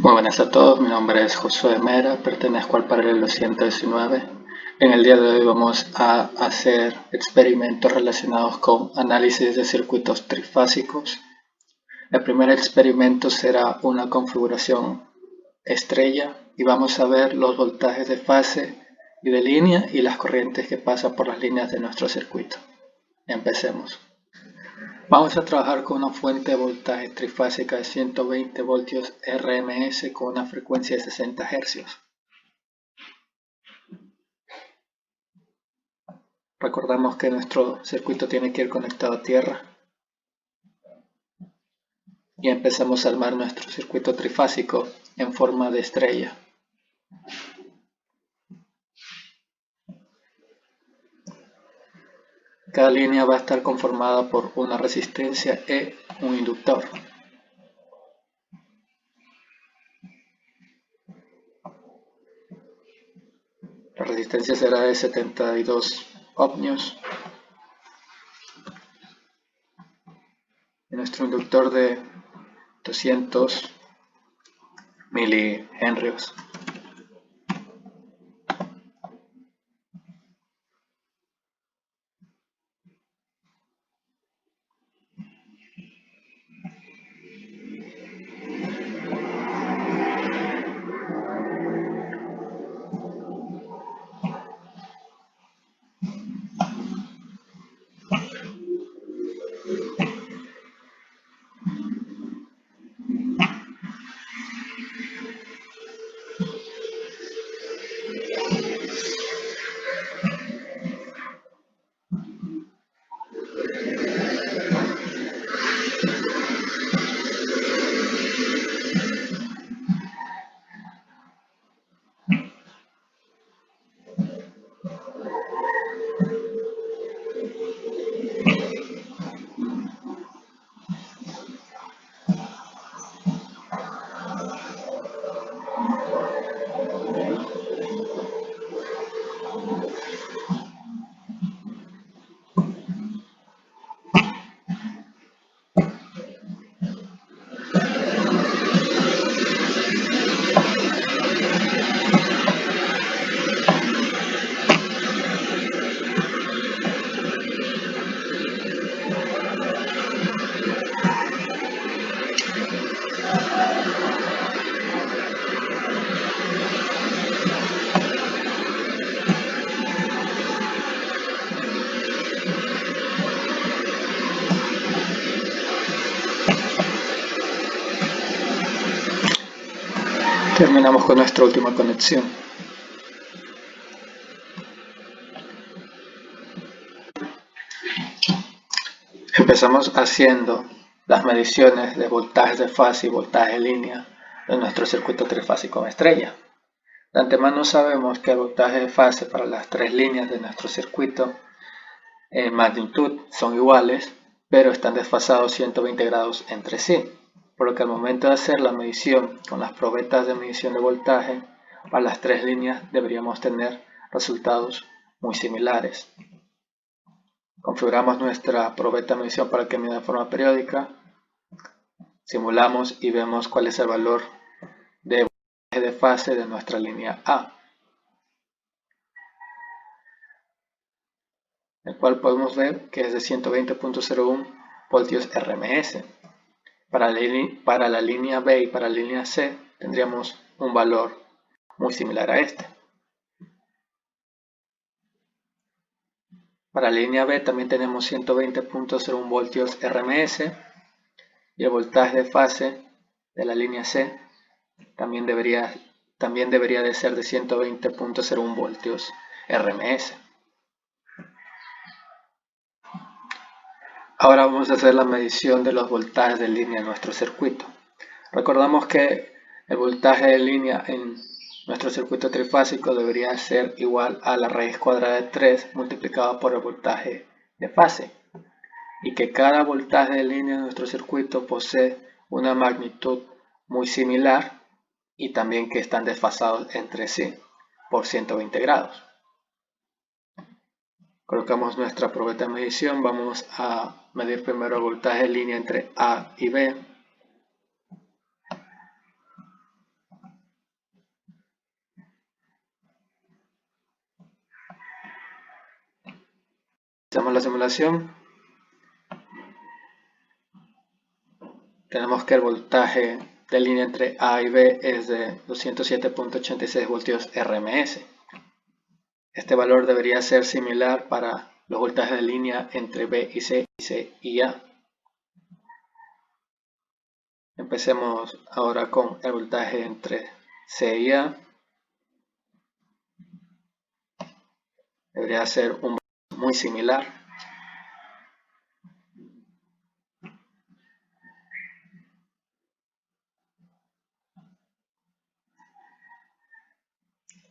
Muy buenas a todos, mi nombre es Josué Mera, pertenezco al paralelo 119. En el día de hoy vamos a hacer experimentos relacionados con análisis de circuitos trifásicos. El primer experimento será una configuración estrella y vamos a ver los voltajes de fase y de línea y las corrientes que pasan por las líneas de nuestro circuito. Empecemos. Vamos a trabajar con una fuente de voltaje trifásica de 120 voltios RMS con una frecuencia de 60 Hz. Recordamos que nuestro circuito tiene que ir conectado a tierra. Y empezamos a armar nuestro circuito trifásico en forma de estrella. Cada línea va a estar conformada por una resistencia e un inductor. La resistencia será de 72 ohmios. Y nuestro inductor de 200 milihenrios. Terminamos con nuestra última conexión. Empezamos haciendo las mediciones de voltajes de fase y voltaje de línea de nuestro circuito trifásico estrella. De antemano sabemos que el voltaje de fase para las tres líneas de nuestro circuito en magnitud son iguales, pero están desfasados 120 grados entre sí, por lo que al momento de hacer la medición con las probetas de medición de voltaje para las tres líneas deberíamos tener resultados muy similares. Configuramos nuestra probeta de medición para que mida de forma periódica, simulamos y vemos cuál es el valor de voltaje de fase de nuestra línea A, el cual podemos ver que es de 120.01 voltios RMS. Para la línea B y para la línea C tendríamos un valor muy similar a este. Para la línea B también tenemos 120.01 voltios RMS y el voltaje de fase de la línea C también debería de ser de 120.01 voltios RMS. Ahora vamos a hacer la medición de los voltajes de línea en nuestro circuito. Recordamos que el voltaje de línea en nuestro circuito trifásico debería ser igual a la raíz cuadrada de 3 multiplicado por el voltaje de fase, y que cada voltaje de línea en nuestro circuito posee una magnitud muy similar y también que están desfasados entre sí por 120 grados. Colocamos nuestra probeta de medición, vamos a medir primero el voltaje de línea entre A y B. Hacemos la simulación. Tenemos que el voltaje de línea entre A y B es de 207.86 voltios RMS. Este valor debería ser similar para los voltajes de línea entre B y C y A. Empecemos ahora con el voltaje entre C y A. Debería ser un valor muy similar.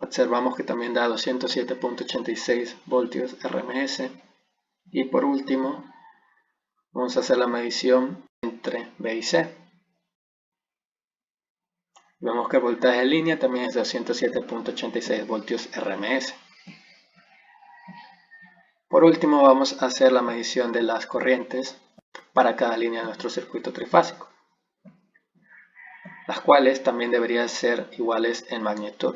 Observamos que también da 207.86 voltios RMS. Y por último, vamos a hacer la medición entre B y C. Vemos que el voltaje de línea también es de 207.86 voltios RMS. Por último, vamos a hacer la medición de las corrientes para cada línea de nuestro circuito trifásico, las cuales también deberían ser iguales en magnitud.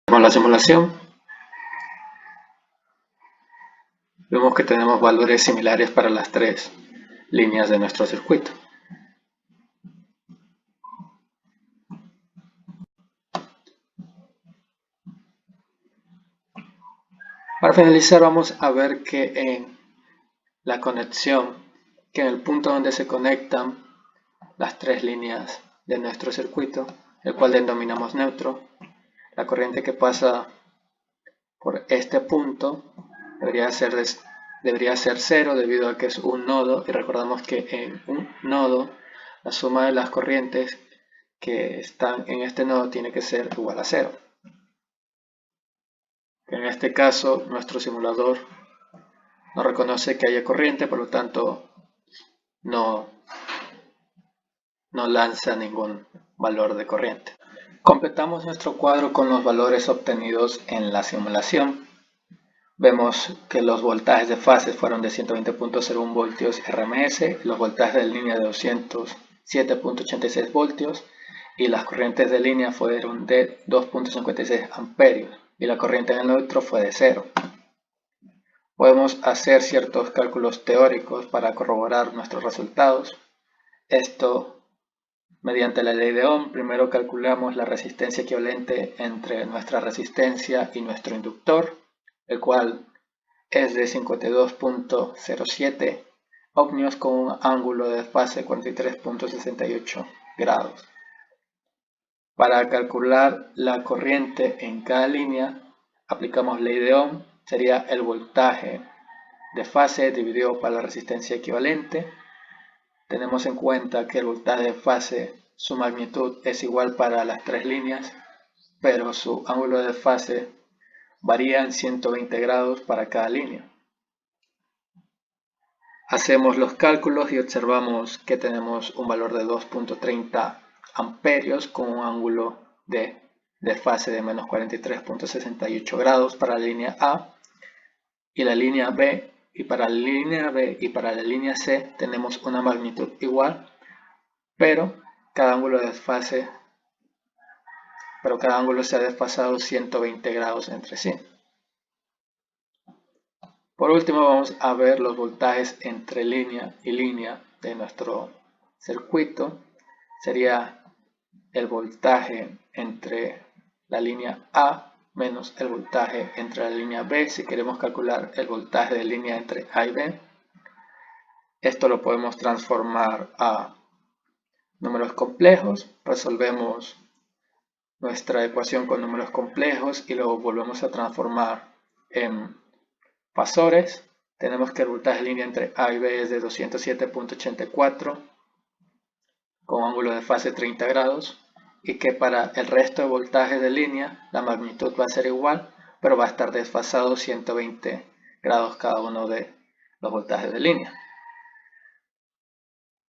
Con la simulación, vemos que tenemos valores similares para las tres líneas de nuestro circuito. Para finalizar, vamos a ver que en la conexión, que en el punto donde se conectan las tres líneas de nuestro circuito, el cual denominamos neutro, la corriente que pasa por este punto debería ser cero debido a que es un nodo, y recordamos que en un nodo la suma de las corrientes que están en este nodo tiene que ser igual a cero. En este caso, nuestro simulador no reconoce que haya corriente, por lo tanto no lanza ningún valor de corriente. Completamos nuestro cuadro con los valores obtenidos en la simulación. Vemos que los voltajes de fase fueron de 120.01 voltios RMS, los voltajes de línea de 207.86 voltios y las corrientes de línea fueron de 2.56 amperios y la corriente en el neutro fue de 0. Podemos hacer ciertos cálculos teóricos para corroborar nuestros resultados. Esto mediante la ley de Ohm. Primero calculamos la resistencia equivalente entre nuestra resistencia y nuestro inductor, el cual es de 52.07 ohmios con un ángulo de fase 43.68 grados. Para calcular la corriente en cada línea, aplicamos ley de Ohm. Sería el voltaje de fase dividido por la resistencia equivalente. Tenemos en cuenta que el voltaje de fase, su magnitud es igual para las tres líneas, pero su ángulo de fase varía en 120 grados para cada línea. Hacemos los cálculos y observamos que tenemos un valor de 2.30 amperios con un ángulo de fase de menos 43.68 grados para la línea A y la línea B, y para la línea B y para la línea C tenemos una magnitud igual, pero cada ángulo se ha desfasado 120 grados entre sí. Por último, vamos a ver los voltajes entre línea y línea de nuestro circuito. Sería el voltaje entre la línea A menos el voltaje entre la línea B si queremos calcular el voltaje de línea entre A y B. Esto lo podemos transformar a números complejos. Resolvemos nuestra ecuación con números complejos y luego volvemos a transformar en fasores. Tenemos que el voltaje de línea entre A y B es de 207.84 con ángulo de fase 30 grados y que para el resto de voltajes de línea la magnitud va a ser igual, pero va a estar desfasado 120 grados cada uno de los voltajes de línea.